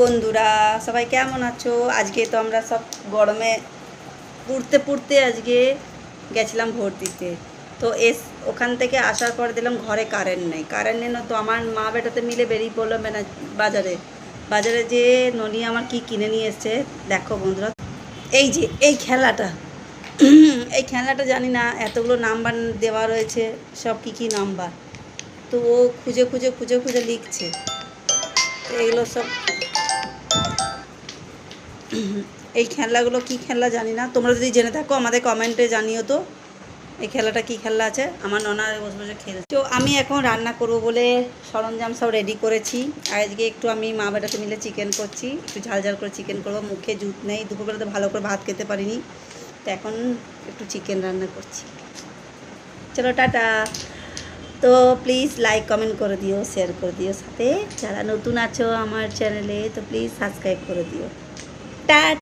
বন্ধুরা, সবাই কেমন আছো? আজকে তো আমরা সব গরমে পুড়তে পুড়তে আজকে গেছিলাম ভোট দিতে। তো ওখান থেকে আসার পর দিলাম ঘরে কারেন্ট নেই। কারেন্ট নেই না, তো আমার মা বেটাতে মিলে বেরিয়ে পড়লো বাজারে। বাজারে যেয়ে ননি আমার কি কিনে নিয়ে এসছে দেখো বন্ধুরা। এই যে এই খেলাটা এই খেলাটা জানি না এতগুলো নাম্বার দেওয়া রয়েছে, সব কি নাম্বার। তো ও খুঁজে খুঁজে খুঁজে খুঁজে লিখছে। এগুলো সব এই খেলাগুলো কি খেলা জানি না, তোমরা যদি জেনে থাকো আমাদের কমেন্টে জানিও তো এই খেলাটা কি খেলা আছে। আমার ননা বসে বসে খেলে। তো আমি এখন রান্না করব বলে সরঞ্জাম সব রেডি করেছি। আজকে একটু আমি মা বেটাতে মিলে চিকেন করছি, একটু ঝাল ঝাল করে চিকেন করবো। মুখে জুত নেই, দুপুরবেলাতে ভালো করে ভাত খেতে পারিনি, তো এখন একটু চিকেন রান্না করছি। চলো টাটা। তো প্লিজ লাইক কমেন্ট করে দিও, শেয়ার করে দিও, সাথে যারা নতুন আছো আমার চ্যানেলে তো প্লিজ সাবস্ক্রাইব করে দিও। টাটা।